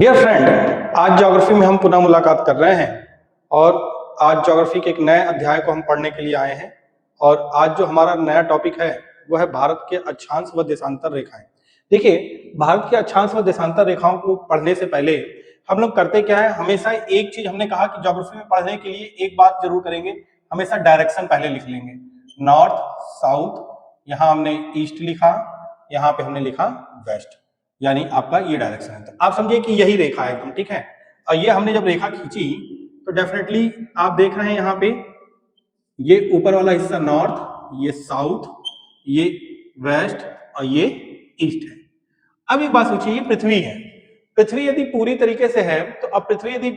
Dear friend, आज geography में हम पुनः मुलाकात कर रहे हैं और आज ज्योग्राफी के एक नए अध्याय को हम पढ़ने के लिए आए हैं। और आज जो हमारा नया टॉपिक है वो है भारत के अक्षांश व देशांतर रेखाएं। देखिए, भारत के अक्षांश व देशांतर रेखाओं को पढ़ने से पहले हम लोग करते क्या है, हमेशा एक चीज हमने कहा कि ज्योग्राफी में पढ़ने के लिए एक बात जरूर करेंगे, हमेशा डायरेक्शन पहले लिख लेंगे। नॉर्थ, साउथ, यहाँ हमने ईस्ट लिखा, यहाँ पे हमने लिखा वेस्ट, यानी आपका ये डायरेक्शन है। तो आप समझिए कि यही रेखा है एकदम, ठीक है। और ये हमने जब रेखा खींची तो डेफिनेटली आप देख रहे हैं यहाँ पे ये ऊपर वाला हिस्सा नॉर्थ, ये साउथ, ये वेस्ट और ये ईस्ट है। अब एक बात सोचिए, ये पृथ्वी है। पृथ्वी यदि पूरी तरीके से है तो अब पृथ्वी यदि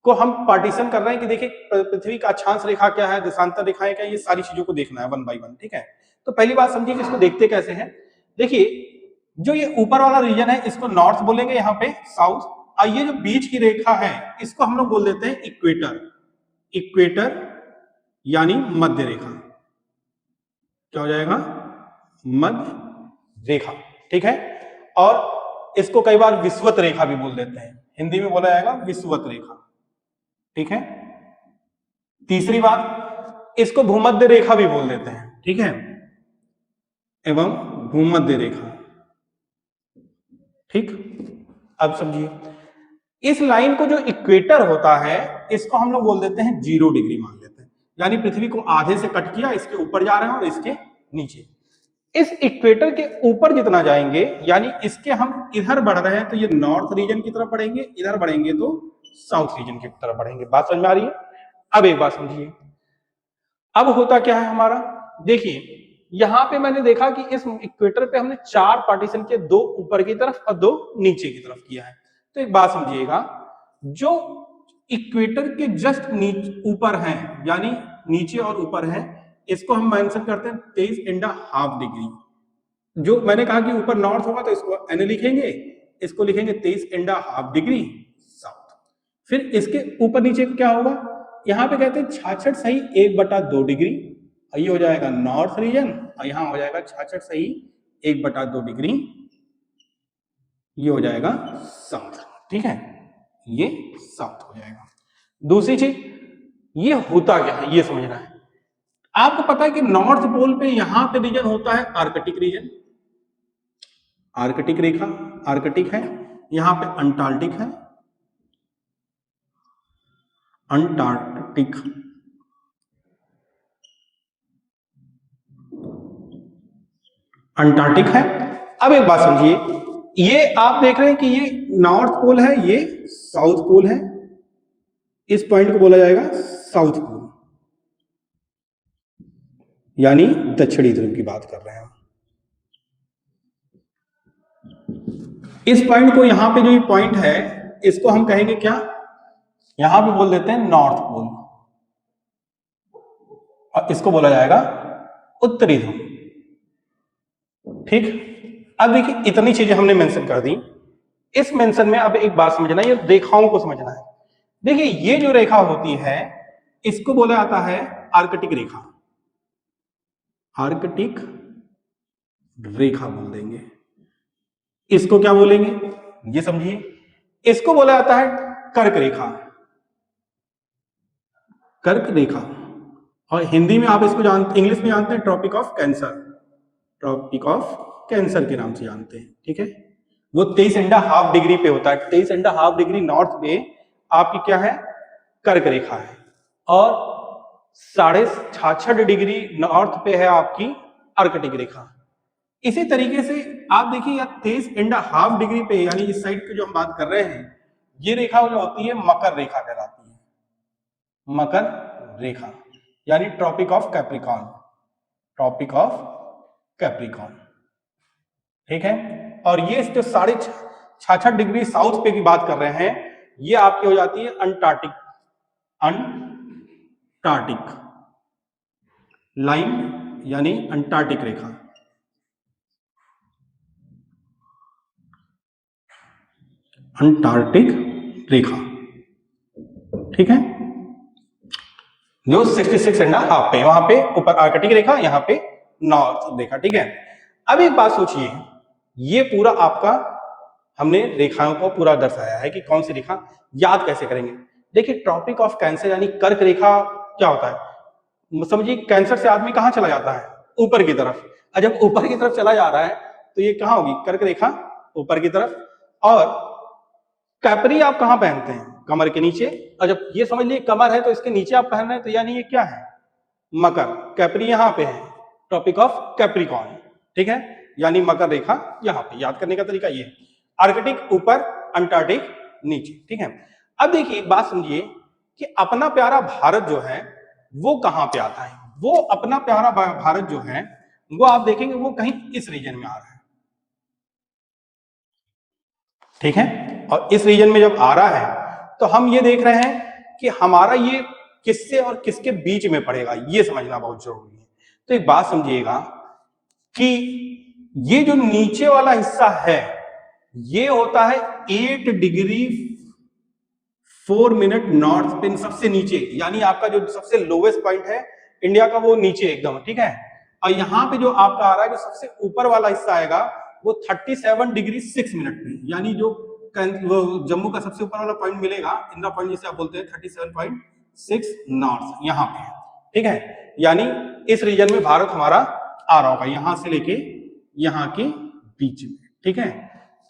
को हम पार्टीशन कर रहे हैं कि देखिए पृथ्वी का अक्षांश रेखा क्या है, देशांतर रेखाएं क्या है, ये सारी चीजों को देखना है वन बाय वन, ठीक है। तो पहली बात समझिए कि इसको देखते कैसे हैं। देखिए, जो ये ऊपर वाला रीजन है इसको नॉर्थ बोलेंगे, यहाँ पे साउथ, और ये जो बीच की रेखा है इसको हम लोग बोल देते हैं इक्वेटर। इक्वेटर यानी मध्य रेखा। क्या हो जाएगा? मध्य रेखा, ठीक है। और इसको कई बार विषुवत रेखा भी बोल देते हैं, हिंदी में बोला जाएगा विषुवत रेखा, ठीक है। तीसरी बात, इसको भूमध्य रेखा भी बोल देते हैं, ठीक है, एवं भूमध्य रेखा, ठीक। अब समझिए, इस लाइन को जो इक्वेटर होता है इसको हम लोग बोल देते हैं 0 डिग्री मान लेते हैं, यानी पृथ्वी को आधे से कट किया, इसके ऊपर जा रहे हैं और इसके नीचे। इस इक्वेटर के ऊपर जितना जाएंगे, यानी इसके हम इधर बढ़ रहे हैं तो ये नॉर्थ रीजन की तरफ बढ़ेंगे, इधर बढ़ेंगे तो साउथ रीजन की तरफ बढ़ेंगे। बात समझ में आ रही है? अब एक बात समझिए, अब होता क्या है हमारा, देखिए यहां पे मैंने देखा कि इस इक्वेटर पे हमने 4 पार्टीशन के, 2 ऊपर की तरफ और 2 नीचे की तरफ किया है। तो एक बात समझिएगा, जो इक्वेटर के जस्ट ऊपर है, यानी नीचे और ऊपर है, इसको हम मेंशन करते हैं 23.5 डिग्री। जो मैंने कहा कि ऊपर नॉर्थ होगा तो इसको एन लिखेंगे, इसको लिखेंगे 23.5 डिग्री साउथ। फिर इसके ऊपर नीचे क्या होगा, यहाँ पे कहते हैं 66 सही 1/2 डिग्री, ये हो जाएगा नॉर्थ रीजन, और यहां हो जाएगा 66 सही 1/2 डिग्री, ये हो जाएगा साउथ, ठीक है, ये साउथ हो जाएगा। दूसरी चीज, ये होता क्या है ये समझना है। आपको पता है कि नॉर्थ पोल पे यहां पे रीजन होता है आर्कटिक रीजन, आर्कटिक रेखा, आर्कटिक है, यहां पे अंटार्कटिक है, अंटार्कटिक, अंटार्कटिक है। अब एक बात समझिए, ये आप देख रहे हैं कि ये नॉर्थ पोल है, ये साउथ पोल है, इस पॉइंट को बोला जाएगा साउथ पोल, यानी दक्षिणी ध्रुव की बात कर रहे हैं हम। इस पॉइंट को, यहां पे जो ये पॉइंट है इसको हम कहेंगे क्या, यहां पे बोल देते हैं नॉर्थ पोल, और इसको बोला जाएगा उत्तरी ध्रुव, ठीक। अब देखिए, इतनी चीजें हमने मेंशन कर दी। इस मेंशन में अब एक बात समझना है, ये रेखाओं को समझना है। देखिए, ये जो रेखा होती है इसको बोला जाता है आर्कटिक रेखा, आर्कटिक रेखा बोल देंगे। इसको क्या बोलेंगे ये समझिए, इसको बोला जाता है कर्क रेखा, कर्क रेखा, और हिंदी में आप इसको जानते, इंग्लिश में जानते हैं Tropic of Cancer, Tropic of Cancer के नाम से जानते हैं, ठीक है। वो 23.5 डिग्री पे होता है, 23.5 डिग्री नॉर्थ पे आपकी क्या है, कर्क रेखा है, और 66.5 डिग्री नॉर्थ पे है आपकी आर्कटिक रेखा। इसी तरीके से आप देखिए 23.5 डिग्री पे, यानी इस साइड पे जो हम बात कर रहे हैं, ये रेखा जो होती है मकर रेखा कहलाती है, मकर रेखा, यानी Tropic of Capricorn, Tropic of Capricorn, ठीक है। और ये जो 66.5 डिग्री साउथ पे की बात कर रहे हैं, ये आपकी हो जाती है अंटार्कटिक, अंटार्कटिक लाइन, यानी अंटार्कटिक रेखा, अंटार्कटिक रेखा, ठीक है, जो 66.5 पे, वहां पे ऊपर आर्कटिक रेखा, यहां पे नॉर्थ रेखा, ठीक है। अब एक बात सोचिए, ये पूरा आपका हमने रेखाओं को पूरा दर्शाया है कि कौन सी रेखा। याद कैसे करेंगे? देखिए ट्रॉपिक ऑफ कैंसर यानी कर्क रेखा क्या होता है, समझिए कैंसर से आदमी कहाँ चला जाता है, ऊपर की तरफ। और जब ऊपर की तरफ चला जा रहा है तो ये कहाँ होगी, कर्क रेखा ऊपर की तरफ। और कैपरी आप कहाँ पहनते हैं, कमर के नीचे। और जब ये समझ लीजिए कमर है तो इसके नीचे आप पहन रहे हैं, तो यानी ये क्या है, मकर। कैपरी यहाँ पे है, टॉपिक ऑफ कैप्रिकॉर्न, ठीक है, यानी मकर रेखा यहाँ पे। याद करने का तरीका ये, आर्कटिक ऊपर, अंटार्कटिक नीचे, ठीक है। अब देखिए एक बात समझिए कि अपना प्यारा भारत जो है वो कहाँ पे आता है। वो अपना प्यारा भारत जो है वो आप देखेंगे वो कहीं इस रीजन में आ रहा है, ठीक है। और इस रीजन में जब आ रहा है तो हम ये देख रहे हैं कि हमारा ये किससे और किसके बीच में पड़ेगा, ये समझना बहुत जरूरी है। तो एक बात समझिएगा कि ये जो नीचे वाला हिस्सा है ये होता है 8 डिग्री 4 मिनट नॉर्थ पिन, सबसे नीचे, यानी आपका जो सबसे लोवेस्ट पॉइंट है इंडिया का वो नीचे एकदम, ठीक है। और यहाँ पे जो आपका आ रहा है जो सबसे ऊपर वाला हिस्सा आएगा वो 37 डिग्री 6 मिनट पे, यानी जो वो जम्मू का सबसे ऊपर वाला पॉइंट मिलेगा, इंदिरा पॉइंट जिसे आप बोलते हैं, 37.6 नॉर्थ यहाँ पे है, ठीक है। यानी इस रीजन में भारत हमारा आ रहा होगा, यहां से लेके यहाँ के बीच में, ठीक है।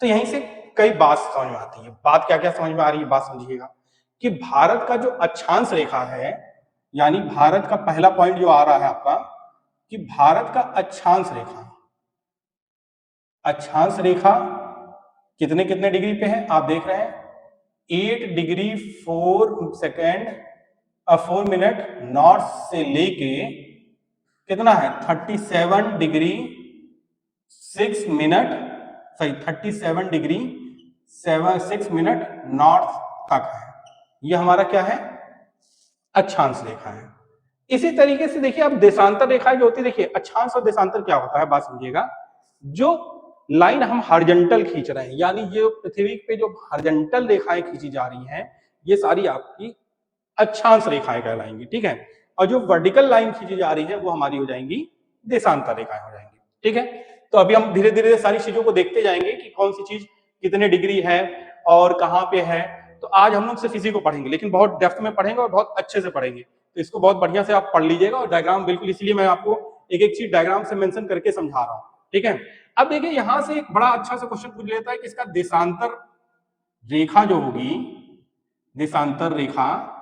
तो यहीं से कई बात समझ में आती है। बात क्या क्या समझ में आ रही है, बात समझिएगा कि भारत का जो अक्षांश रेखा है, यानी भारत का पहला पॉइंट जो आ रहा है आपका कि भारत का अक्षांश रेखा, अक्षांश रेखा कितने कितने डिग्री पे है आप देख रहे हैं, 8 डिग्री 4 मिनट नॉर्थ से लेके कितना है 37 डिग्री 6 मिनट, सही 37 डिग्री 6 मिनट नॉर्थ तक है। ये हमारा क्या है, अक्षांश रेखा है। इसी तरीके से देखिए अब देशांतर रेखाएं जो होती है, देखिए अक्षांश और देशांतर क्या होता है, बात समझिएगा। जो लाइन हम हॉरिजॉन्टल खींच रहे हैं, यानी ये पृथ्वी पे जो हॉरिजॉन्टल रेखाएं खींची जा रही हैं ये सारी आपकी अक्षांश रेखाएं कहलाएंगी, ठीक है। और जो वर्टिकल लाइन खींची जा रही है वो हमारी हो जाएंगी देशांतर रेखाएं हो जाएंगी, ठीक है। तो अभी हम धीरे धीरे सारी चीजों को देखते जाएंगे कि कौन सी चीज कितने डिग्री है और कहाँ पे है। तो आज हम लोग सिर्फ इसी को पढ़ेंगे, लेकिन बहुत डेप्थ में पढ़ेंगे और बहुत अच्छे से पढ़ेंगे। तो इसको बहुत बढ़िया से आप पढ़ लीजिएगा, और डायग्राम बिल्कुल, इसलिए मैं आपको एक एक चीज डायग्राम से मेंशन करके समझा रहा हूँ, ठीक है। अब देखिए यहां से एक बड़ा अच्छा सा क्वेश्चन पूछ लेता है कि इसका देशांतर रेखा जो होगी, देशांतर रेखा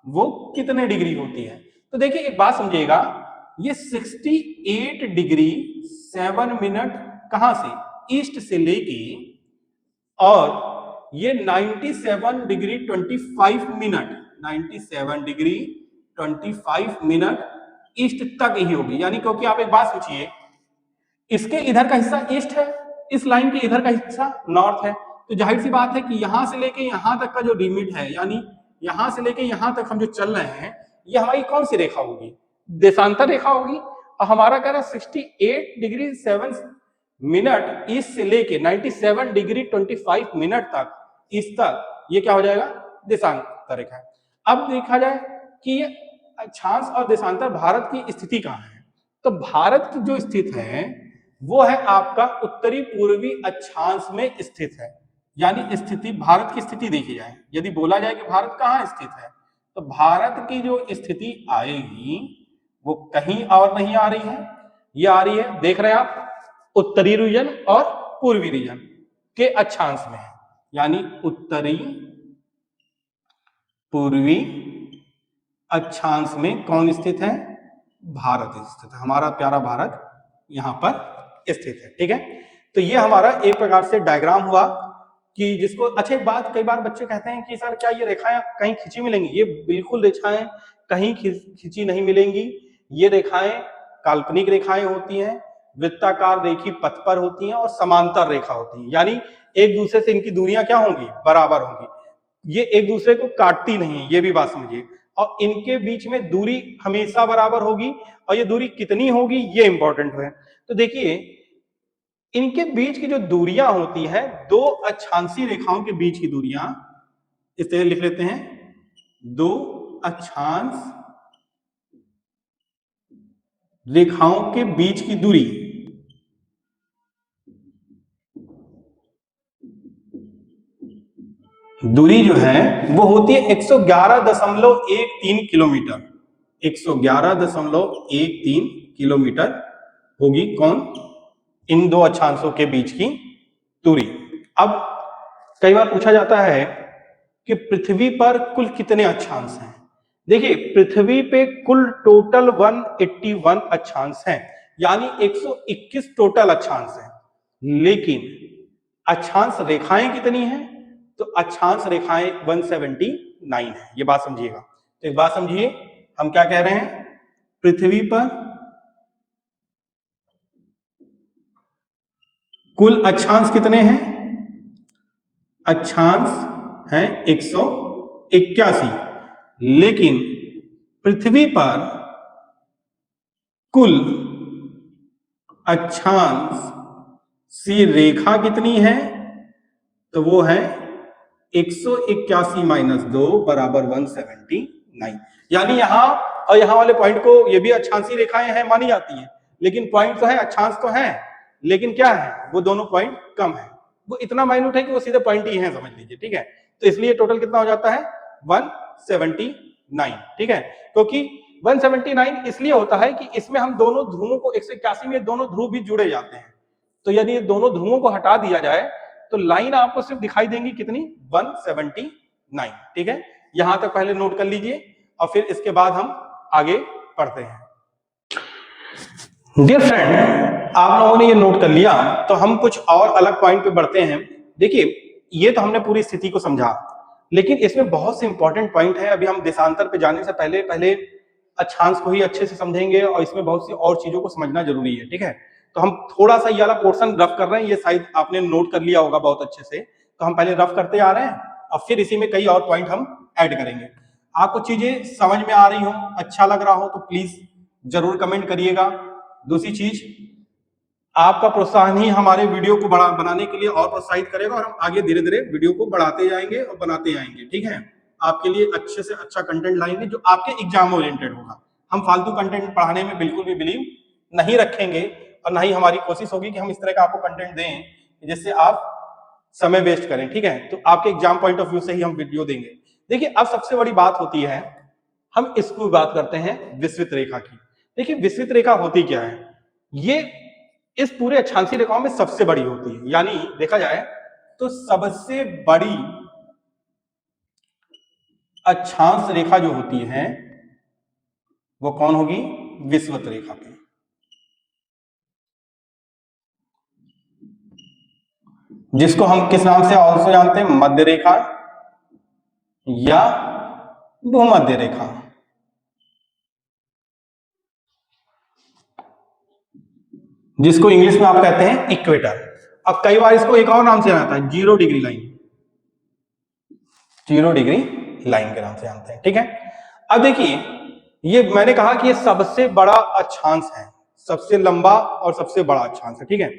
वो कितने डिग्री होती है। तो देखिए एक बात समझिएगा, ये 68 डिग्री 7 मिनट कहां से, ईस्ट से लेके, और ये 97 degree 25 minute, 97 degree 25 minute east तक ही होगी। यानी क्योंकि आप एक बात सोचिए, इसके इधर का हिस्सा ईस्ट है, इस लाइन के इधर का हिस्सा नॉर्थ है, तो जाहिर सी बात है कि यहां से लेके यहां तक का जो लिमिट है, यानी यहां से लेके यहां तक हम जो चल रहे हैं, ये हमारी कौन सी रेखा होगी, देशांतर रेखा होगी। और हमारा कह रहा है 68 डिग्री 7 मिनट ईस्ट से लेके 97 डिग्री 25 मिनट तक ईस्ट तक, ये क्या हो जाएगा, देशांतर रेखा। अब देखा जाए कि ये अक्षांश और देशांतर भारत की स्थिति कहाँ है, तो भारत की जो स्थित है वो है आपका उत्तरी पूर्वी अक्षांश में स्थित है। यानी स्थिति, भारत की स्थिति देखी जाए, यदि बोला जाए कि भारत कहाँ स्थित है, तो भारत की जो स्थिति आएगी वो कहीं और नहीं आ रही है, ये आ रही है, देख रहे हैं आप, उत्तरी रीजन और पूर्वी रीजन के अक्षांश में है। यानी उत्तरी पूर्वी अक्षांश में कौन स्थित है, भारत स्थित है, हमारा प्यारा भारत यहां पर स्थित है, ठीक है। तो ये हमारा एक प्रकार से डायग्राम हुआ कि जिसको, अच्छा एक बात, कई बार बच्चे कहते हैं कि सर क्या ये रेखाएं कहीं खींची मिलेंगी, ये बिल्कुल रेखाएं कहीं खींची नहीं मिलेंगी। ये रेखाएं काल्पनिक रेखाएं होती हैं, वृत्ताकार रेखी पथ पर होती हैं और समांतर रेखा होती हैं, यानी एक दूसरे से इनकी दूरियां क्या होंगी, बराबर होंगी, ये एक दूसरे को काटती नहीं है, ये भी बात समझिए। और इनके बीच में दूरी हमेशा बराबर होगी, और ये दूरी कितनी होगी ये इंपॉर्टेंट है। तो देखिए इनके बीच की जो दूरियां होती है, दो अक्षांशीय रेखाओं के बीच की दूरियां, इस तरह लिख लेते हैं, दो अक्षांश रेखाओं के बीच की दूरी, दूरी जो है वो होती है 111.13 किलोमीटर। 111.13 किलोमीटर होगी कौन, इन दो अक्षांशों के बीच की दूरी। अब कई बार पूछा जाता है कि पृथ्वी पर कुल कितने अक्षांश हैं। देखिए पृथ्वी पे कुल टोटल 181 अक्षांश हैं, यानी 121 टोटल अक्षांश हैं, लेकिन अक्षांश रेखाएं कितनी हैं, तो अक्षांश रेखाएं 179 है। ये बात समझिएगा। तो एक बात समझिए, हम क्या कह रहे हैं, पृथ्वी पर कुल अक्षांश कितने हैं, अक्षांश हैं 181, लेकिन पृथ्वी पर कुल अक्षांश सी रेखा कितनी है, तो वो है 181 माइनस 2 बराबर 179। यानी यहां और यहां वाले पॉइंट को, ये भी अक्षांशी रेखाएं हैं मानी जाती हैं, लेकिन पॉइंट तो है, अक्षांश तो है, लेकिन क्या है, वो दोनों पॉइंट कम है, वो इतना माइन्यूट है कि वो सीधे पॉइंट ही है, समझ लीजिए। ठीक है, तो इसलिए टोटल कितना हो जाता है 179। ठीक है, क्योंकि 179 इसलिए होता है कि इसमें हम दोनों ध्रुवों को 181 में दोनों ध्रुव भी जुड़े जाते हैं, तो यदि ये दोनों ध्रुवों को हटा दिया जाए तो लाइन आपको सिर्फ दिखाई देंगी कितनी, 179। ठीक है, यहां तक पहले नोट कर लीजिए और फिर इसके बाद हम आगे पढ़ते हैं। डियर फ्रेंड, आप लोगों ने ये नोट कर लिया, तो हम कुछ और अलग पॉइंट पे बढ़ते हैं। देखिए ये तो हमने पूरी स्थिति को समझा, लेकिन इसमें बहुत से इंपॉर्टेंट पॉइंट है। अभी हम देशांतर पे जाने से पहले पहले अक्षांश को ही अच्छे से समझेंगे और इसमें बहुत सी और चीजों को समझना जरूरी है। ठीक है, तो हम थोड़ा सा ये वाला पोर्शन रफ कर रहे हैं, ये शायद आपने नोट कर लिया होगा बहुत अच्छे से, तो हम पहले रफ करते आ रहे हैं और फिर इसी में कई और पॉइंट हम ऐड करेंगे। आपको चीजें समझ में आ रही हो, अच्छा लग रहा हो तो प्लीज जरूर कमेंट करिएगा। दूसरी चीज, आपका प्रोत्साहन ही हमारे वीडियो को बड़ा बनाने के लिए और प्रोत्साहित करेगा और हम आगे धीरे धीरे वीडियो को बढ़ाते जाएंगे और बनाते जाएंगे। ठीक है, आपके लिए अच्छे से अच्छा कंटेंट लाएंगे जो आपके एग्जाम ओरिएंटेड होगा। हम फालतू कंटेंट पढ़ाने में बिल्कुल भी बिलीव नहीं रखेंगे और ना ही हमारी कोशिश होगी कि हम इस तरह का आपको कंटेंट दें जिससे आप समय वेस्ट करें। ठीक है, तो आपके एग्जाम पॉइंट ऑफ व्यू से ही हम वीडियो देंगे। देखिए अब सबसे बड़ी बात होती है, हम इसको बात करते हैं विस्वित रेखा की। देखिए विस्वित रेखा होती क्या है, ये इस पूरे अक्षांशीय रेखाओं में सबसे बड़ी होती है, यानी देखा जाए तो सबसे बड़ी अक्षांश रेखा जो होती है वो कौन होगी, विस्वत रेखा की। जिसको हम किस नाम से और जानते हैं, मध्य रेखा या भूमध्य रेखा। जिसको इंग्लिश में आप कहते हैं इक्वेटर। अब कई बार इसको एक और नाम से आता है, 0 डिग्री लाइन, 0 डिग्री लाइन के नाम से जानते हैं। ठीक है, अब देखिए ये मैंने कहा कि ये सबसे बड़ा अक्षांश है, सबसे लंबा और सबसे बड़ा अक्षांश है। ठीक है,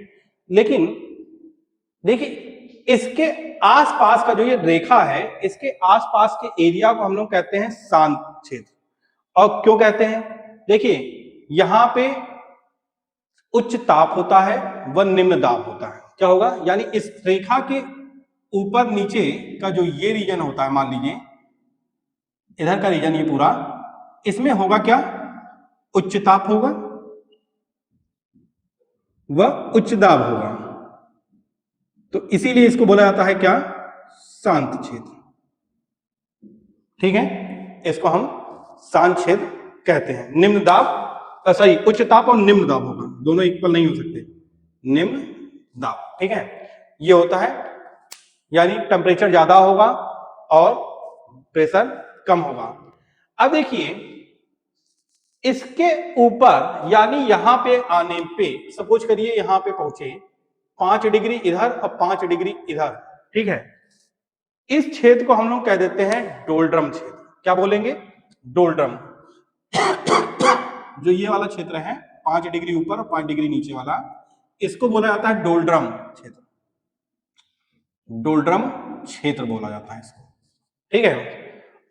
लेकिन देखिए इसके आसपास का जो ये रेखा है, इसके आसपास के एरिया को हम लोग कहते हैं शांत क्षेत्र। और क्यों कहते हैं, देखिए यहां पे उच्च ताप होता है व निम्न दाब होता है। क्या होगा, यानी इस रेखा के ऊपर नीचे का जो ये रीजन होता है, मान लीजिए इधर का रीजन ये पूरा, इसमें होगा क्या, उच्च ताप होगा व उच्च दाब होगा, तो इसीलिए इसको बोला जाता है क्या, शांत क्षेत्र। ठीक है, इसको हम शांत क्षेत्र कहते हैं। निम्न दाब सॉरी उच्च ताप और निम्न दाब होगा, दोनों इक्वल नहीं हो सकते, निम्न दाब। ठीक है, ये होता है, यानी टेम्परेचर ज्यादा होगा और प्रेशर कम होगा। अब देखिए इसके ऊपर, यानी यहां पे आने पे, सपोज करिए यहां पे पहुंचे 5 डिग्री इधर और 5 डिग्री इधर। ठीक है, इस क्षेत्र को हम लोग कह देते हैं डोल्ड्रम क्षेत्र। क्या बोलेंगे, डोल्ड्रम। जो ये वाला क्षेत्र है 5 डिग्री ऊपर और 5 डिग्री नीचे वाला, इसको बोला जाता है डोल्ड्रम क्षेत्र। डोल्ड्रम क्षेत्र बोला जाता है इसको। ठीक है,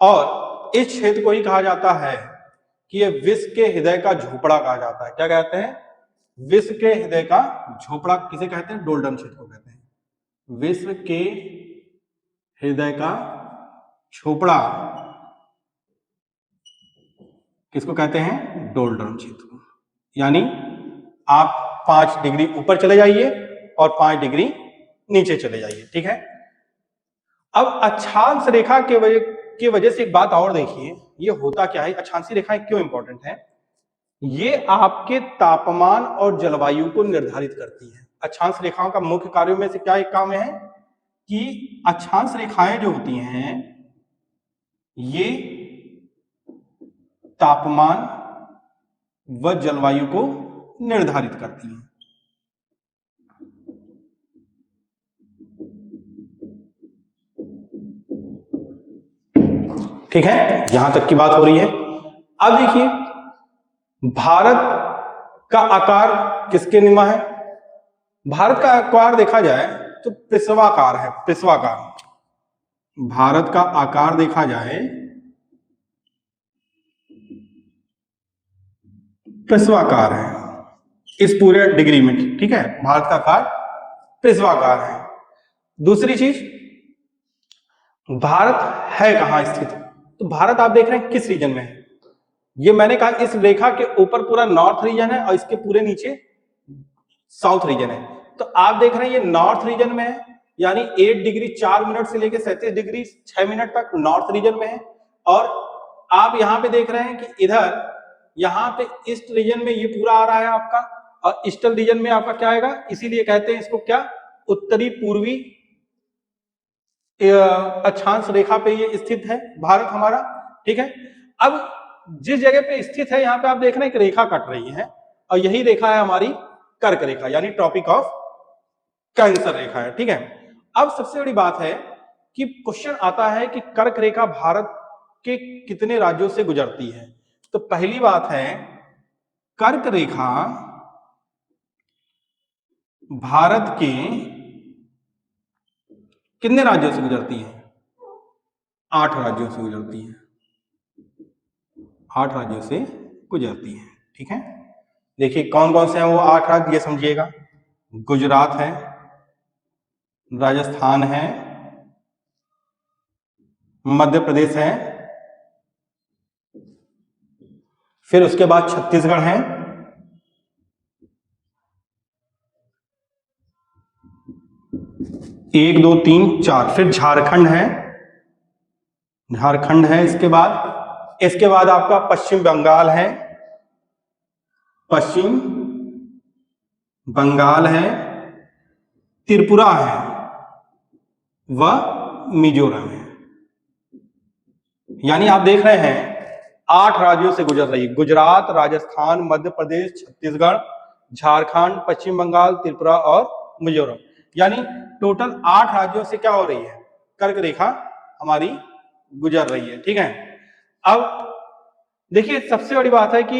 और इस क्षेत्र को ही कहा जाता है कि ये विश्व के हृदय का झोपड़ा कहा जाता है। क्या कहते हैं, विश्व के हृदय का झोपड़ा किसे कहते हैं, डोल्ड्रम क्षेत्र को कहते हैं। विश्व के हृदय का छोपड़ा किसको कहते हैं? डोल्ड्रम क्षेत्र को। यानी आप 5 डिग्री ऊपर चले जाइए और 5 डिग्री नीचे चले जाइए, ठीक है। अब अक्षांश रेखा की वजह से एक बात और देखिए, ये होता क्या है, अक्षांशीय रेखाएं क्यों इंपॉर्टेंट है? ये आपके तापमान और जलवायु को निर्धारित करती है। अक्षांश रेखाओं का मुख्य कार्यों में से क्या एक काम है कि अक्षांश रेखाएं जो होती हैं ये तापमान व जलवायु को निर्धारित करती हैं। ठीक है, यहां तक की बात हो रही है। अब देखिए, भारत का आकार किसके निमा है? भारत का आकार देखा जाए तो पिछवाकार है, पिछवाकार। भारत का आकार देखा जाए पिछवाकार है इस पूरे डिग्री में, ठीक है। भारत का आकार पिछवाकार है। दूसरी चीज, भारत है कहां स्थित? तो भारत आप देख रहे हैं किस रीजन में है? ये मैंने कहा इस रेखा के ऊपर पूरा नॉर्थ रीजन है और इसके पूरे नीचे साउथ रीजन है। तो आप देख रहे हैं ये नॉर्थ रीजन में है, यानी 8 डिग्री 4 मिनट से लेकर 37 डिग्री 6 मिनट तक नॉर्थ रीजन में है। और आप यहां पे देख रहे हैं कि इधर यहां पे ईस्ट रीजन में ये पूरा आ रहा है आपका, और ईस्टर्न रीजन में आपका क्या आएगा, इसीलिए कहते हैं इसको क्या, उत्तरी पूर्वी अक्षांश रेखा पे ये स्थित है भारत हमारा, ठीक है। अब जिस जगह पे स्थित है, यहाँ पे आप देख रहे हैं एक रेखा कट रही है, और यही रेखा है हमारी कर्क रेखा, यानी ट्रॉपिक ऑफ कैंसर रेखा है, ठीक है। अब सबसे बड़ी बात है कि क्वेश्चन आता है कि कर्क रेखा भारत के कितने राज्यों से गुजरती है? तो पहली बात है, कर्क रेखा भारत के कितने राज्यों से गुजरती है? 8 राज्यों से गुजरती है, 8 राज्यों से गुजरती है, ठीक है। देखिए कौन कौन से हैं वो 8 राज्य, ये समझिएगा। गुजरात है, राजस्थान है, मध्य प्रदेश है, फिर उसके बाद छत्तीसगढ़ है, एक दो तीन चार, फिर झारखंड है, झारखंड है। इसके बाद आपका पश्चिम बंगाल है, पश्चिम बंगाल है, त्रिपुरा है व मिजोरम है। यानी आप देख रहे हैं 8 राज्यों से गुजर रही है, गुजरात, राजस्थान, मध्य प्रदेश, छत्तीसगढ़, झारखंड, पश्चिम बंगाल, त्रिपुरा और मिजोरम। यानी टोटल 8 राज्यों से क्या हो रही है, कर्क रेखा हमारी गुजर रही है, ठीक है। अब देखिए सबसे बड़ी बात है कि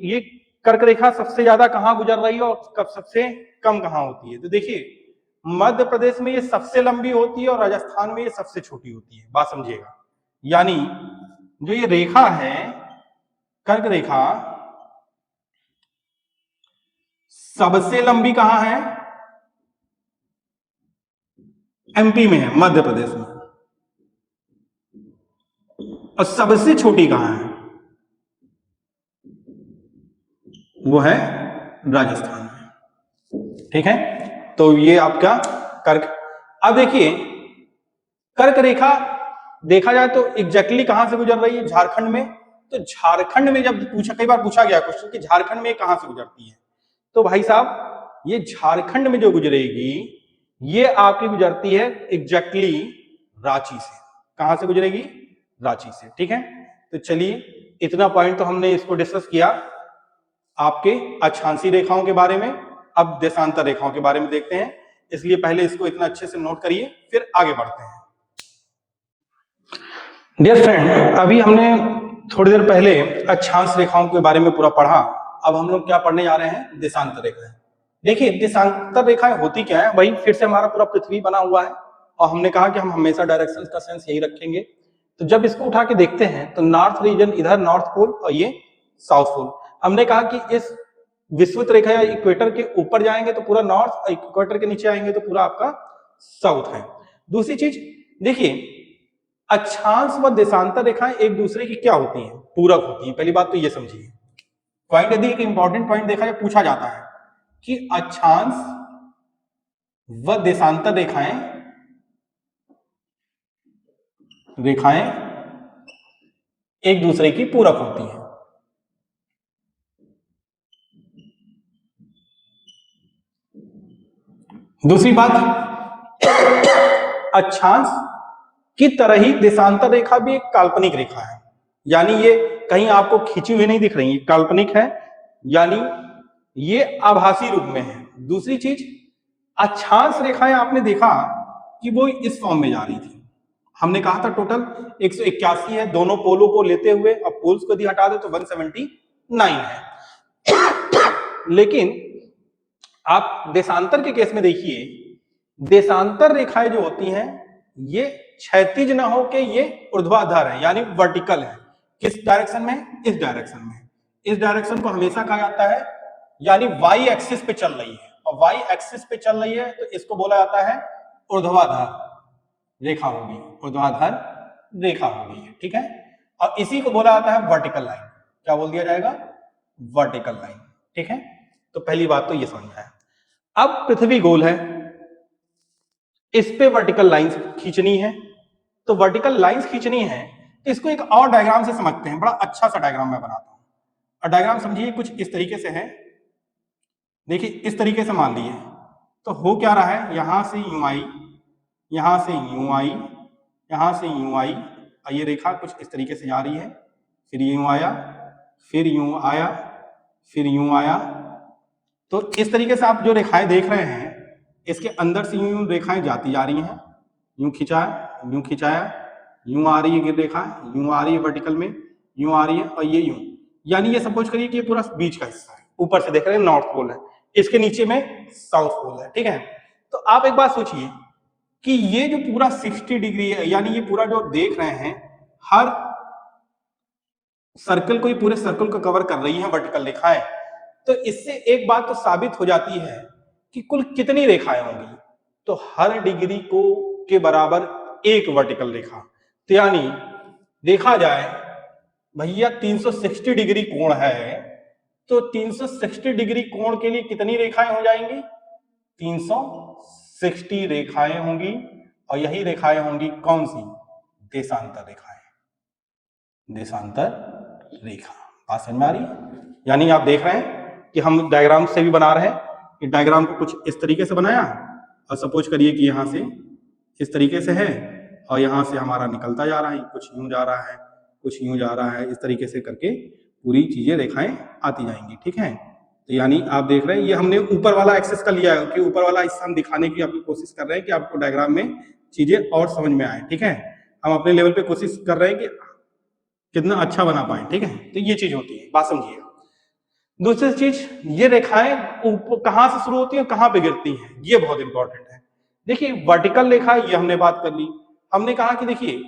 ये कर्क रेखा सबसे ज्यादा कहां गुजर रही है और कब सबसे कम कहां होती है? तो देखिए मध्य प्रदेश में ये सबसे लंबी होती है और राजस्थान में ये सबसे छोटी होती है, बात समझिएगा। यानी जो ये रेखा है कर्क रेखा, सबसे लंबी कहां है? एमपी में है, मध्य प्रदेश में। और सबसे छोटी कहां है? वो है राजस्थान में, ठीक है। तो ये आपका कर्क। अब देखिए कर्क रेखा देखा जाए तो एग्जैक्टली कहां से गुजर रही है? झारखंड में। तो झारखंड में जब कई बार पूछा गया क्वेश्चन कि झारखंड में कहां से गुजरती है, तो भाई साहब ये झारखंड में जो गुजरेगी ये आपकी गुजरती है एग्जैक्टली रांची से। कहां से गुजरेगी? रांची से, ठीक है। तो चलिए इतना पॉइंट तो हमने इसको डिस्कस किया आपके अक्षांशीय रेखाओं के बारे में। अब देशांतर रेखाओं के बारे में देखते हैं, इसलिए पहले इसको इतना अच्छे से नोट करिए, फिर आगे बढ़ते हैं। डियर फ्रेंड, अभी हमने थोड़ी देर पहले अक्षांश रेखाओं के बारे में पूरा पढ़ा। अब हम लोग क्या पढ़ने जा रहे हैं? देशांतर रेखाएं। देखिए देशांतर रेखाएं होती क्या है? वही फिर से हमारा पूरा पृथ्वी बना हुआ है और हमने कहा कि हम हमेशा डायरेक्शन का सेंस यही रखेंगे। तो जब इसको उठा के देखते हैं तो नॉर्थ रीजन इधर नॉर्थ पोल और ये साउथ पोल। हमने कहा कि इस विषुवत रेखा या इक्वेटर के ऊपर जाएंगे तो पूरा नॉर्थ, इक्वेटर के नीचे आएंगे तो पूरा आपका साउथ है। दूसरी चीज देखिए अक्षांश व देशांतर रेखाएं एक दूसरे की क्या होती हैं, पूरक होती हैं। पहली बात तो ये समझिए, पॉइंट यदि एक इंपॉर्टेंट पॉइंट देखा जाए, पूछा जाता है कि अक्षांश व देशांतर रेखाएं एक दूसरे की पूरक होती हैं। दूसरी बात, अक्षांश की तरह ही देशांतर रेखा भी एक काल्पनिक रेखा है, यानी ये कहीं आपको खींची हुई नहीं दिख रही, ये काल्पनिक है, यानी ये आभासी रूप में है। दूसरी चीज, अक्षांश रेखाएं आपने देखा कि वो इस फॉर्म में जा रही थी। हमने कहा था टोटल 181 है, दोनों पोलों को लेते हुए, अब पोल्स को यदि हटा दो तो 179 है। लेकिन आप देशांतर के केस में देखिए, देशांतर रेखाएं जो होती हैं ये क्षैतिज न हो के ये ऊर्ध्वाधर है, यानी वर्टिकल है। किस डायरेक्शन में? इस डायरेक्शन में। इस डायरेक्शन को हमेशा कहा जाता है, यानी वाई एक्सिस पे चल रही है, और वाई एक्सिस पे चल रही है तो इसको बोला जाता है ऊर्ध्वाधर रेखा होगी, ऊर्ध्वाधर रेखा होगी, ठीक है। और इसी को बोला जाता है वर्टिकल लाइन। क्या बोल दिया जाएगा? वर्टिकल लाइन, ठीक है। तो पहली बात तो ये समझ में आया। अब पृथ्वी गोल है, इस पे वर्टिकल लाइंस खींचनी है, तो वर्टिकल लाइंस खींचनी है, इसको एक और डायग्राम से समझते हैं। बड़ा अच्छा सा डायग्राम मैं बनाता हूं, और डायग्राम समझिए कुछ इस तरीके से है। देखिए इस तरीके से मान लिए, तो हो क्या रहा है, यहां से यूं आई, यहां से यूं आई, यहां से यूं आई, और ये रेखा कुछ इस तरीके से जा रही है, फिर यूं आया, फिर यूं आया, फिर यूं आया। तो इस तरीके से आप जो रेखाएं देख रहे हैं, इसके अंदर से यूं रेखाएं जाती जा रही हैं, यूं खिंचाया, यूं खिंचाया, यूं आ रही है रेखा, यूं आ रही है वर्टिकल में, यूं आ रही है, और ये यूं, यानी ये सपोज करिए कि ये पूरा बीच का हिस्सा है। ऊपर से देख रहे हैं नॉर्थ पोल है, इसके नीचे में साउथ पोल है, ठीक है। तो आप एक बात सोचिए कि ये जो पूरा 60 डिग्री है, यानी ये पूरा जो देख रहे हैं, हर सर्कल को, ये पूरे सर्कल को कवर कर रही है वर्टिकल रेखाएं। तो इससे एक बात तो साबित हो जाती है कि कुल कितनी रेखाएं होंगी, तो हर डिग्री को के बराबर एक वर्टिकल रेखा। तो यानी देखा जाए भैया 360 डिग्री कोण है, तो 360 डिग्री कोण के लिए कितनी रेखाएं हो जाएंगी? 360 रेखाएं होंगी, और यही रेखाएं होंगी कौन सी? देशांतर रेखाएं, देशांतर रेखा। बात समझ में आ रही है? यानी आप देख रहे हैं कि हम डायग्राम से भी बना रहे हैं, कि डायग्राम को कुछ इस तरीके से बनाया, और सपोज करिए कि यहां से इस तरीके से है, और यहां से हमारा निकलता जा रहा है, कुछ यूं जा रहा है, कुछ यूं जा रहा है, इस तरीके से करके पूरी चीजें रेखाएं आती जाएंगी, ठीक है। तो यानी आप देख रहे हैं, ये हमने ऊपर वाला एक्सेस का लिया है, कि ऊपर वाला हिस्सा हम दिखाने की आपकी कोशिश कर रहे हैं कि आपको डायग्राम में चीजें और समझ में आए, ठीक है। हम अपने लेवल पे कोशिश कर रहे हैं कि कितना अच्छा बना पाए, ठीक है। तो ये चीज होती है, बात समझिए। दूसरी चीज, ये रेखाएं कहां से शुरू होती है, कहां पे गिरती हैं, ये बहुत इंपॉर्टेंट है। देखिए वर्टिकल रेखा, ये हमने बात कर ली। हमने कहा कि देखिए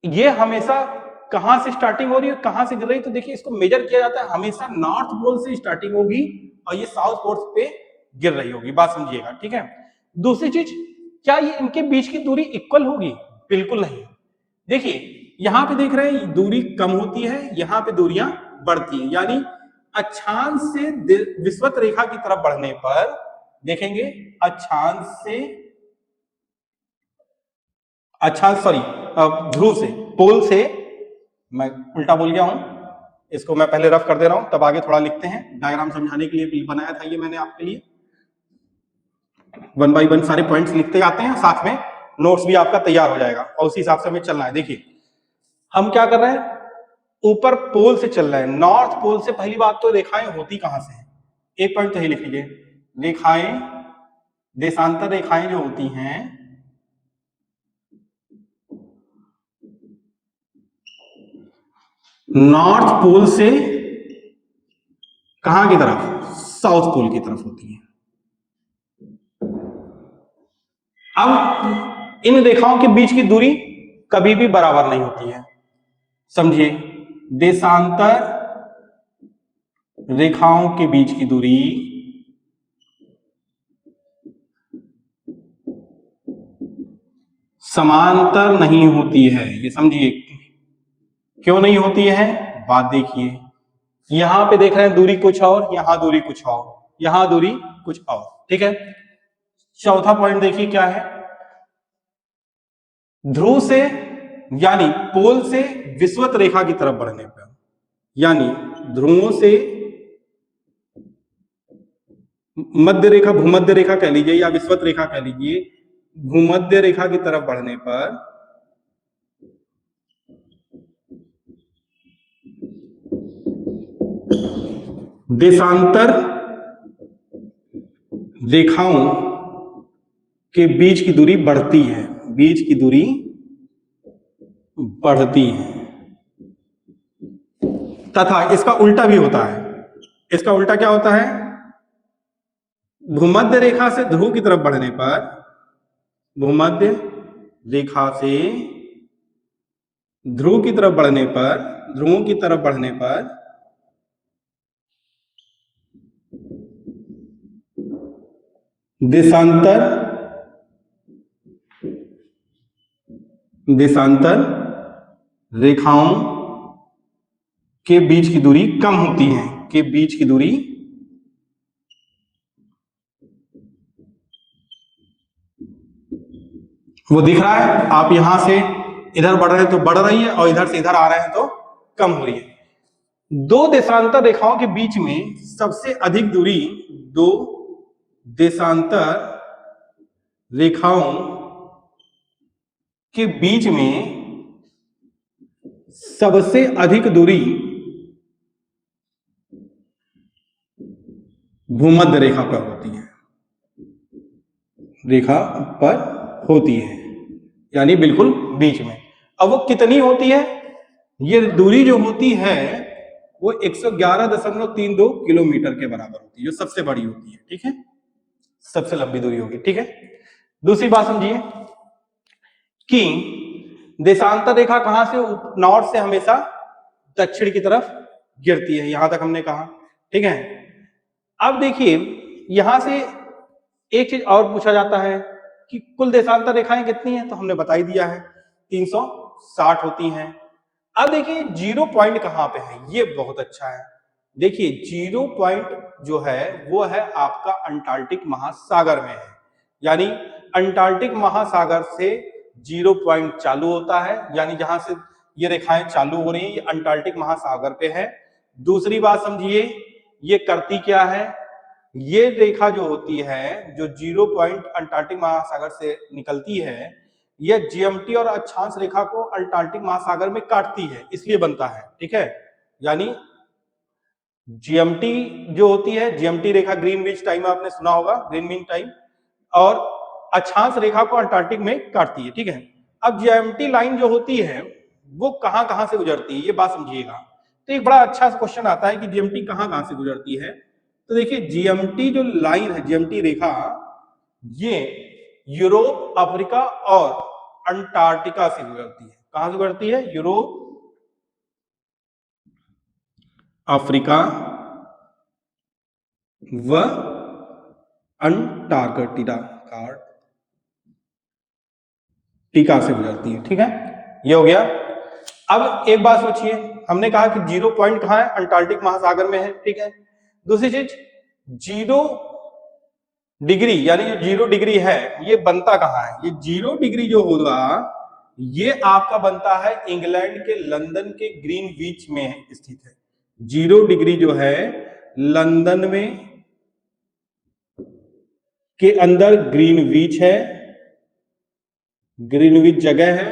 ये हमेशा कहां से स्टार्टिंग हो रही है, कहां से गिर रही है, तो देखिए इसको मेजर किया जाता है, हमेशा नॉर्थ पोल से स्टार्टिंग होगी और ये साउथ पोल पे गिर रही होगी। बात समझिएगा, ठीक है। दूसरी चीज, क्या ये इनके बीच की दूरी इक्वल होगी? बिल्कुल नहीं। देखिए यहां पे देख रहे हैं दूरी कम होती है, यहां पे दूरियां बढ़ती हैं, यानी अक्षांश से विषुवत रेखा की तरफ बढ़ने पर देखेंगे, अक्षांश से, अक्षांश सॉरी ध्रुव से, पोल से, मैं उल्टा बोल गया हूं, इसको मैं पहले रफ कर दे रहा हूं, तब आगे थोड़ा लिखते हैं। डायग्राम समझाने के लिए बनाया था ये मैंने आपके लिए, 1 बाय 1 सारे पॉइंट्स लिखते जाते हैं, साथ में नोट्स भी आपका तैयार हो जाएगा, और उसी हिसाब से हमें चलना है। देखिए हम क्या कर रहे हैं, ऊपर पोल से चल रहे हैं, नॉर्थ पोल से। पहली बात तो रेखाएं होती कहां से हैं, एक पॉइंट तो ही लिख लीजिए, रेखाएं, देशांतर रेखाएं जो होती हैं नॉर्थ पोल से कहां की तरफ? साउथ पोल की तरफ होती है। अब इन रेखाओं के बीच की दूरी कभी भी बराबर नहीं होती है, समझिए। देशांतर रेखाओं के बीच की दूरी समांतर नहीं होती है, ये समझिए। क्यों नहीं होती है, बात देखिए। यहां पे देख रहे हैं दूरी कुछ और, यहां दूरी कुछ और, यहां दूरी कुछ और, ठीक है। चौथा पॉइंट देखिए क्या है, ध्रुव से यानी पोल से विषुवत रेखा की तरफ बढ़ने पर, यानी ध्रुवों से मध्य रेखा, भूमध्य रेखा कह लीजिए या विषुवत रेखा कह लीजिए, भूमध्य रेखा की तरफ बढ़ने पर देशांतर रेखाओं के बीच की दूरी बढ़ती है, बीच की दूरी बढ़ती है। तथा इसका उल्टा भी होता है। इसका उल्टा क्या होता है, भूमध्य रेखा से ध्रुव की तरफ बढ़ने पर, भूमध्य रेखा से ध्रुव की तरफ बढ़ने पर, ध्रुवों की तरफ बढ़ने पर देशांतर रेखाओं के बीच की दूरी कम होती है, के बीच की दूरी वो दिख रहा है, आप यहां से इधर बढ़ रहे हैं तो बढ़ रही है और इधर से इधर आ रहे हैं तो कम हो रही है। दो देशांतर रेखाओं के बीच में सबसे अधिक दूरी, दो देशांतर रेखाओं के बीच में सबसे अधिक दूरी भूमध्य रेखा पर होती है, रेखा पर होती है, यानी बिल्कुल बीच में। अब वो कितनी होती है, ये दूरी जो होती है वो 111.32 किलोमीटर के बराबर होती है, जो सबसे बड़ी होती है, ठीक है, सबसे लंबी दूरी होगी, ठीक है। दूसरी बात समझिए कि देशांतर रेखा कहां से, नॉर्थ से हमेशा दक्षिण की तरफ गिरती है, यहां तक हमने कहा, ठीक है। अब देखिए यहां से एक चीज और पूछा जाता है कि कुल देशांतर रेखाएं कितनी हैं, तो हमने बता ही दिया है 360 होती हैं। अब देखिए जीरो पॉइंट कहां पे है, ये बहुत अच्छा है। देखिए जीरो पॉइंट जो है वो है आपका अंटार्कटिक महासागर में है, यानी अंटार्कटिक महासागर से जीरो पॉइंट चालू होता है, यानी जहां से ये रेखाएं चालू हो रही हैं ये अंटार्कटिक महासागर पे है। दूसरी बात समझिए, ये करती क्या है, ये रेखा जो होती है, जो जीरो पॉइंट अंटार्कटिक महासागर से निकलती है, यह जीएमटी और अक्षांश रेखा को अंटार्कटिक महासागर में काटती है, इसलिए बनता है, ठीक है। यानी जीएमटी जो होती है, जीएमटी रेखा ग्रीनविच टाइम आपने सुना होगा, ग्रीनविच टाइम, और अक्षांश रेखा को अंटार्कटिक में काटती है, ठीक है। अब जीएमटी लाइन जो होती है वो कहां कहां से गुजरती है, ये बात समझिएगा। तो एक बड़ा अच्छा क्वेश्चन आता है कि जीएमटी कहां कहां से गुजरती है। तो देखिए जीएमटी जो लाइन है, जीएमटी रेखा, ये यूरोप, अफ्रीका और अंटार्कटिका से गुजरती है। कहां से गुजरती है, यूरोप, अफ्रीका व अंटार्कटिका टीका से गुजरती है, ठीक है, ये हो गया। अब एक बात सोचिए, हमने कहा कि जीरो पॉइंट कहां है, अंटार्कटिक महासागर में है, ठीक है। दूसरी चीज, जीरो डिग्री, यानी जो जीरो डिग्री है ये बनता कहां है, ये जीरो डिग्री जो होगा ये आपका बनता है इंग्लैंड के लंदन के ग्रीनविच में स्थित है। जीरो डिग्री जो है लंदन में के अंदर ग्रीनविच है, ग्रीनविच जगह है,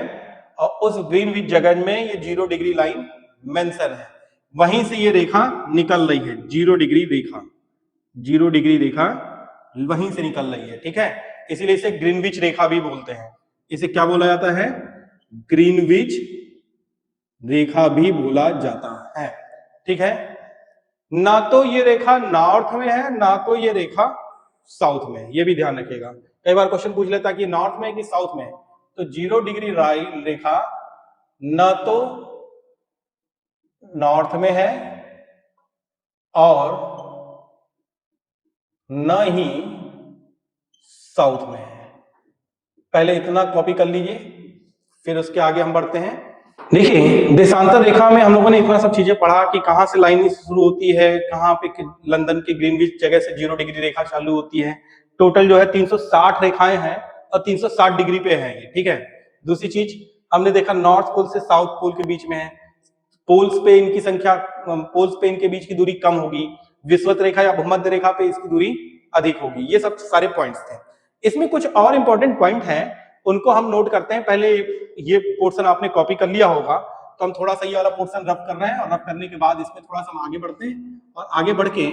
और उस ग्रीनविच जगह में ये जीरो डिग्री लाइन मेंशन है, वहीं से ये रेखा निकल रही है, जीरो डिग्री रेखा, जीरो डिग्री रेखा वहीं से निकल रही है, ठीक है। इसीलिए इसे ग्रीनविच रेखा भी बोलते हैं। इसे क्या बोला जाता है, ग्रीनविच रेखा भी बोला जाता है, ठीक है। ना तो ये रेखा नॉर्थ में है, ना तो ये रेखा साउथ में है, ये भी ध्यान रखिएगा। कई बार क्वेश्चन पूछ लेता कि नॉर्थ में है कि साउथ में है, तो जीरो डिग्री रेखा ना तो नॉर्थ में है और न ही साउथ में है। पहले इतना कॉपी कर लीजिए, फिर उसके आगे हम बढ़ते हैं। देखिए देशांतर रेखा में हम लोगों ने इतना सब चीजें पढ़ा कि कहाँ से लाइन शुरू होती है, कहाँ पे लंदन के ग्रीनविच जगह से 0 डिग्री रेखा चालू होती है। टोटल जो है 360 रेखाएं हैं और 360 डिग्री पे है ये, ठीक है। दूसरी चीज हमने देखा नॉर्थ पोल से साउथ पोल के बीच में है, पोल्स पे इनकी संख्या, पोल्स पे इनके बीच की दूरी कम होगी, विषुवत रेखा या भूमध्य रेखा पे इसकी दूरी अधिक होगी। ये सब सारे पॉइंट्स थे। इसमें कुछ और इंपॉर्टेंट पॉइंट हैं, उनको हम नोट करते हैं। पहले ये पोर्शन आपने कॉपी कर लिया होगा, तो हम थोड़ा सा ये वाला पोर्शन रफ कर रहे हैं, और रफ करने के बाद इसमें थोड़ा सा हम आगे बढ़ते हैं और आगे बढ़ के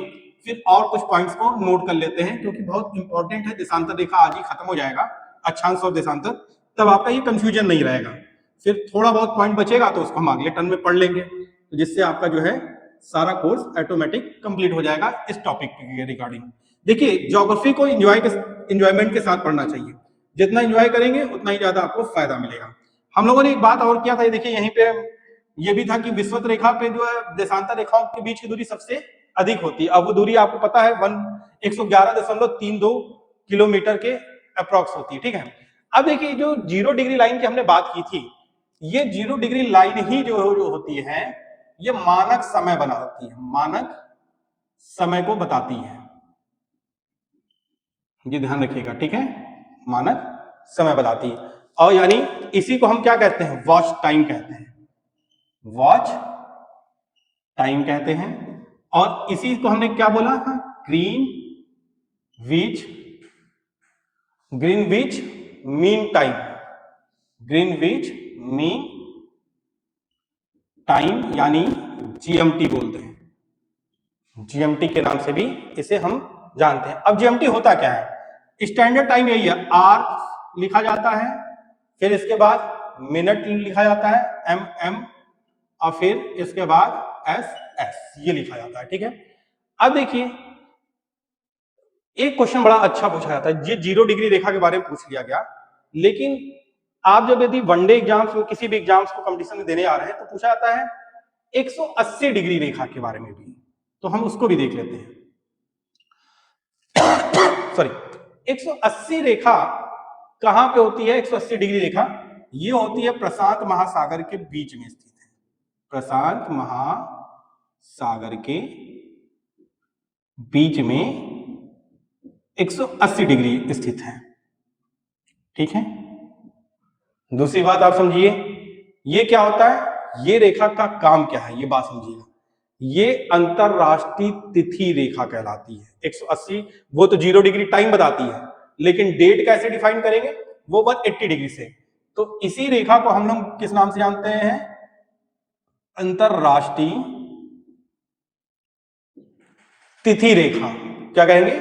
फिर और कुछ पॉइंट्स को नोट कर लेते हैं, क्योंकि बहुत इंपॉर्टेंट है। देशांतर रेखा आज ही खत्म हो जाएगा, अक्षांश और देशांतर, तब आपका ये कंफ्यूजन नहीं रहेगा। फिर थोड़ा बहुत पॉइंट बचेगा तो उसको हम अगले टर्न में पढ़ लेंगे, तो जिससे आपका जो है सारा कोर्स ऑटोमेटिक कंप्लीट हो जाएगा इस टॉपिक के रिगार्डिंग। देखिए ज्योग्राफी को एंजॉयमेंट के साथ पढ़ना चाहिए, जितना एंजॉय करेंगे उतना ही ज्यादा आपको फायदा मिलेगा। हम लोगों ने एक बात और किया था, देखिए यहीं पे ये भी था कि विषुवत रेखा पे जो है देशांतर रेखाओं के बीच की दूरी सबसे अधिक होती है। अब वो दूरी आपको पता है 111.32 किलोमीटर के अप्रॉक्स होती है, ठीक है। अब देखिए जो 0 डिग्री लाइन की हमने बात की थी, ये 0 डिग्री लाइन ही जो होती है ये मानक समय बनाती है, मानक समय को बताती है, ये ध्यान रखिएगा, ठीक है। मानक समय बताती है, और यानी इसी को हम क्या कहते हैं, वॉच टाइम कहते हैं, वॉच टाइम कहते हैं। और इसी को हमने क्या बोला था, Greenwich mean time, Greenwich mean time यानी जीएमटी बोलते हैं, जीएमटी के नाम से भी इसे हम जानते हैं। अब जीएमटी होता क्या है, स्टैंडर्ड टाइम यही है, आर लिखा जाता है, फिर इसके बाद मिनट लिखा जाता है एम, और फिर इसके बाद एस ये लिखा जाता है, ठीक है। अब देखिए एक क्वेश्चन बड़ा अच्छा पूछा जाता है, ये 0 डिग्री रेखा के बारे में पूछ लिया गया, लेकिन आप जब यदि वनडे एग्जाम्स में किसी भी एग्जाम्स को कंपटीशन में देने आ रहे हैं तो पूछा जाता है 180 डिग्री रेखा के बारे में भी, तो हम उसको भी देख लेते हैं। सॉरी, 180 रेखा कहां पे होती है, 180 डिग्री रेखा ये होती है प्रशांत महासागर के बीच में स्थित है, प्रशांत महासागर के बीच में 180 डिग्री स्थित है, ठीक है। दूसरी बात आप समझिए, ये क्या होता है, ये रेखा का काम क्या है, ये बात समझिएगा। ये अंतरराष्ट्रीय तिथि रेखा कहलाती है। 180 वो तो 0 डिग्री टाइम बताती है, लेकिन डेट कैसे डिफाइन करेंगे, वो 180 डिग्री से। तो इसी रेखा को हम लोग किस नाम से जानते हैं, अंतरराष्ट्रीय तिथि रेखा, क्या कहेंगे,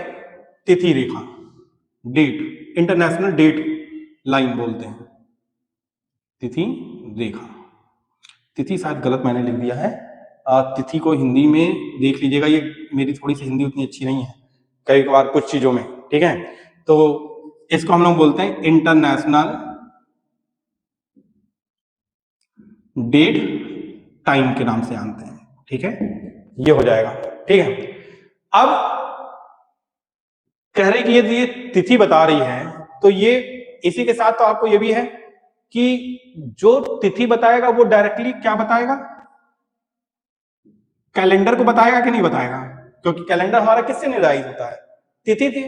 तिथि रेखा, डेट, इंटरनेशनल डेट लाइन बोलते हैं, तिथि रेखा। तिथि शायद गलत मैंने लिख दिया है, तिथि को हिंदी में देख लीजिएगा, ये मेरी थोड़ी सी हिंदी उतनी अच्छी नहीं है कई बार कुछ चीजों में, ठीक है। तो इसको हम लोग बोलते हैं इंटरनेशनल डेट टाइम के नाम से जानते हैं, ठीक है। ये हो जाएगा, ठीक है। अब कह रहे कि यदि ये तिथि बता रही है तो ये इसी के साथ तो आपको ये भी है कि जो तिथि बताएगा वो डायरेक्टली क्या बताएगा, कैलेंडर को बताएगा कि नहीं बताएगा, क्योंकि कैलेंडर हमारा किससे निर्धारित होता है, तिथि से,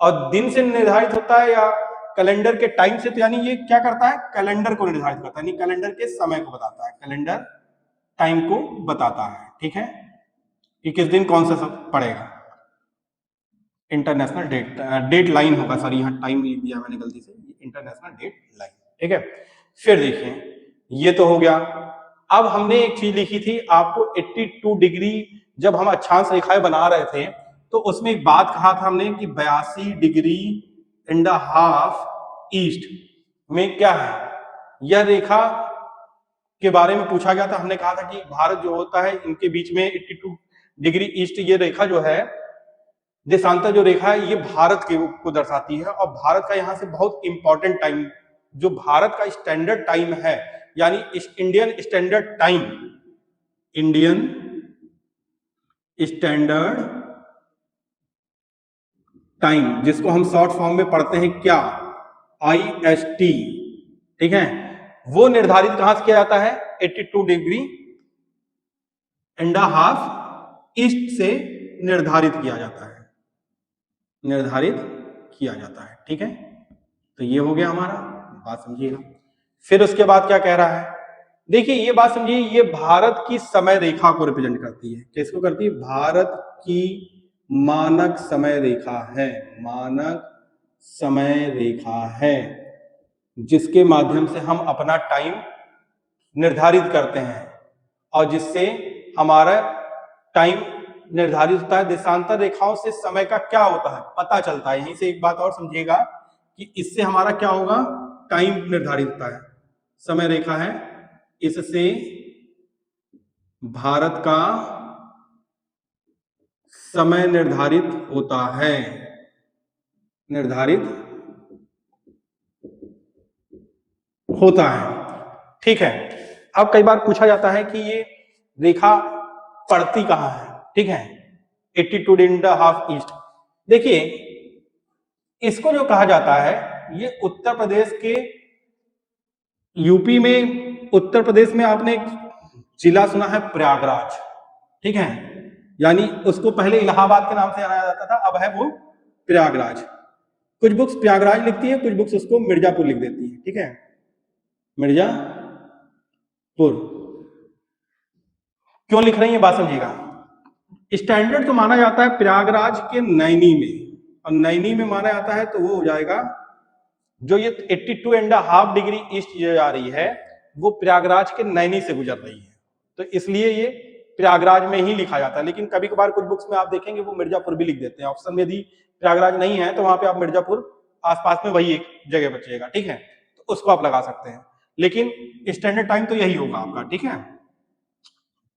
और दिन से निर्धारित होता है या कैलेंडर के टाइम से, तो यानी ये क्या करता है, कैलेंडर को निर्धारित करता है, यानी कैलेंडर के समय को बताता है, कैलेंडर टाइम को बताता है, ठीक है, कि किस दिन कौन सा सब पड़ेगा। इंटरनेशनल डेट लाइन होगा, सॉरी यहाँ टाइम लिख दिया मैंने गलती से, इंटरनेशनल डेट लाइन, ठीक है। फिर देखिए ये तो हो गया। अब हमने एक चीज लिखी थी आपको, 82 डिग्री जब हम अक्षांश रेखाएं बना रहे थे तो उसमें एक बात कहा था हमने कि 82 डिग्री एंड हाफ ईस्ट में क्या है, यह रेखा के बारे में पूछा गया था। हमने कहा था कि भारत जो होता है इनके बीच में 82 डिग्री ईस्ट ये रेखा जो है, देशांतर जो रेखा है, ये भारत के को दर्शाती है, और भारत का यहाँ से बहुत इंपॉर्टेंट टाइम, जो भारत का स्टैंडर्ड टाइम है, यानी Indian standard time, Indian standard time, जिसको हम शॉर्ट फॉर्म में पढ़ते हैं क्या, IST, ठीक है। वो निर्धारित कहां से किया जाता है? 82 डिग्री एंड हाफ ईस्ट से निर्धारित किया जाता है, निर्धारित किया जाता है। ठीक है, तो ये हो गया हमारा, बात समझिएगा। फिर उसके बाद क्या कह रहा है, देखिए ये बात समझिए, ये भारत की समय रेखा को रिप्रेजेंट करती है। किसको करती है? भारत की मानक समय रेखा है, मानक समय रेखा है, जिसके माध्यम से हम अपना टाइम निर्धारित करते हैं और जिससे हमारा टाइम निर्धारित होता है। देशांतर रेखाओं से समय का क्या होता है पता चलता है। यहीं से एक बात और समझिएगा कि इससे हमारा क्या होगा, टाइम निर्धारित होता है। समय रेखा है, इससे भारत का समय निर्धारित होता है, निर्धारित होता है। ठीक है, अब कई बार पूछा जाता है कि ये रेखा पड़ती कहां है? ठीक है, 82 एंड हाफ ईस्ट। देखिए इसको जो कहा जाता है, ये उत्तर प्रदेश के यूपी में, उत्तर प्रदेश में आपने एक जिला सुना है प्रयागराज। ठीक है, यानी उसको पहले इलाहाबाद के नाम से जाना जाता था, अब है वो प्रयागराज। कुछ बुक्स प्रयागराज लिखती है, कुछ बुक्स उसको मिर्जापुर लिख देती है। ठीक है, मिर्जापुर क्यों लिख रही है बात समझिएगा। स्टैंडर्ड तो माना जाता है प्रयागराज के नैनी में, और नैनी में माना जाता है तो वो हो जाएगा जो ये 82 एंड हाफ डिग्री ईस्ट जो जा रही है वो प्रयागराज के नैनी से गुजर रही है, तो इसलिए ये प्रयागराज में ही लिखा जाता है। लेकिन कभी कभार कुछ बुक्स में आप देखेंगे वो मिर्जापुर भी लिख देते हैं। ऑप्शन में यदि प्रयागराज नहीं है तो वहां पे आप मिर्जापुर आसपास में वही एक जगह बचेगा। ठीक है, तो उसको आप लगा सकते हैं, लेकिन स्टैंडर्ड टाइम तो यही होगा आपका। ठीक है,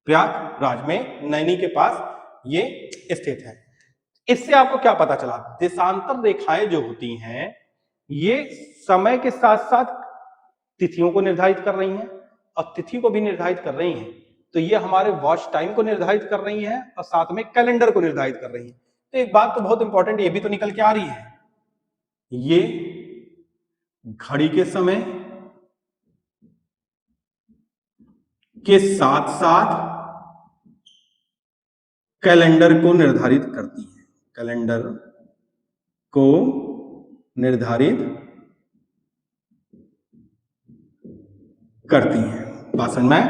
प्रयागराज में नैनी के पास ये स्थित है। इससे आपको क्या पता चला? देशांतर रेखाएं जो होती हैं ये समय के साथ साथ तिथियों को निर्धारित कर रही हैं, और तिथि को भी निर्धारित कर रही हैं, तो ये हमारे वॉच टाइम को निर्धारित कर रही हैं और साथ में कैलेंडर को निर्धारित कर रही हैं। तो एक बात तो बहुत इंपॉर्टेंट ये भी तो निकल के आ रही है, ये घड़ी के समय के साथ साथ कैलेंडर को निर्धारित करती है, कैलेंडर को निर्धारित करती है। बात समझ में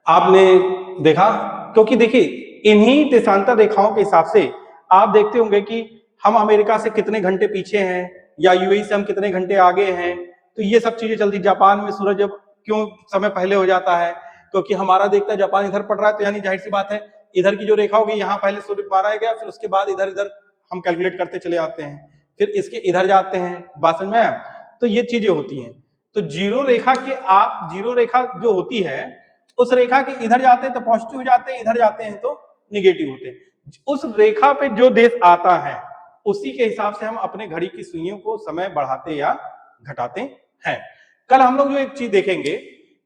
आपने देखा, क्योंकि देखिए इन्हीं देशांतर रेखाओं के हिसाब से आप देखते होंगे कि हम अमेरिका से कितने घंटे पीछे हैं या यूएई से हम कितने घंटे आगे हैं, तो ये सब चीजें चलती। जापान में सूरज जब क्यों समय पहले हो जाता है, क्योंकि हमारा देखता है जापान इधर पड़ रहा है, तो यानी जाहिर सी बात है इधर की जो रेखा होगी यहाँ पहले सूर्य मारा गया, फिर उसके बाद इधर इधर हम कैलकुलेट करते चले आते हैं, फिर इसके इधर जाते हैं। बात समझ में? तो ये चीजें होती हैं। तो जीरो रेखा के आप, जीरो रेखा जो होती है उस रेखा के इधर जाते हैं तो पॉजिटिव जाते हैं, इधर जाते हैं तो निगेटिव होते हैं। उस रेखा पे जो देश आता है उसी के हिसाब से हम अपने घड़ी की सुइयों को समय बढ़ाते या घटाते हैं। कल हम लोग जो एक चीज देखेंगे,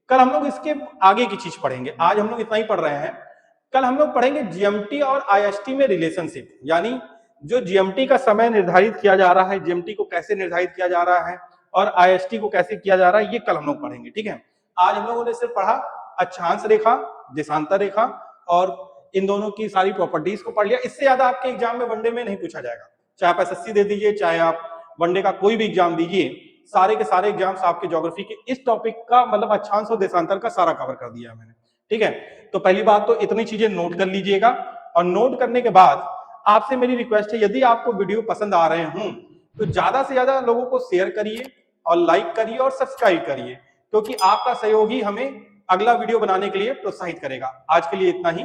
कल हम लोग इसके आगे की चीज पढ़ेंगे। आज हम लोग इतना ही पढ़ रहे हैं, कल हम लोग पढ़ेंगे जीएमटी और आईएसटी में रिलेशनशिप, यानी जो जीएमटी का समय निर्धारित किया जा रहा है, जीएमटी को कैसे निर्धारित किया जा रहा है और आईएसटी को कैसे किया जा रहा है, ये कल हम लोग पढ़ेंगे। ठीक है, आज हम लोगों ने सिर्फ पढ़ा अक्षांश रेखा, देशांतर रेखा और इन दोनों की सारी प्रॉपर्टीज को पढ़ लिया। इससे ज्यादा आपके एग्जाम में वनडे में नहीं पूछा जाएगा, चाहे आप एसएससी दे दीजिए, चाहे आप वनडे का कोई भी एग्जाम दीजिए, सारे के सारे एग्जाम्स आपके ज्योग्राफी के इस टॉपिक का मतलब अक्षांश और देशांतर का सारा कवर कर दिया है मैंने। ठीक है, तो पहली बात तो इतनी चीजें नोट कर लीजिएगा, और नोट करने के बाद आपसे मेरी रिक्वेस्ट है यदि आपको वीडियो पसंद आ रहे हों तो ज्यादा से ज्यादा लोगों को शेयर करिए और लाइक करिए और सब्सक्राइब करिए, क्योंकि आपका सहयोग ही हमें अगला वीडियो बनाने के लिए प्रोत्साहित करेगा। आज के लिए इतना ही।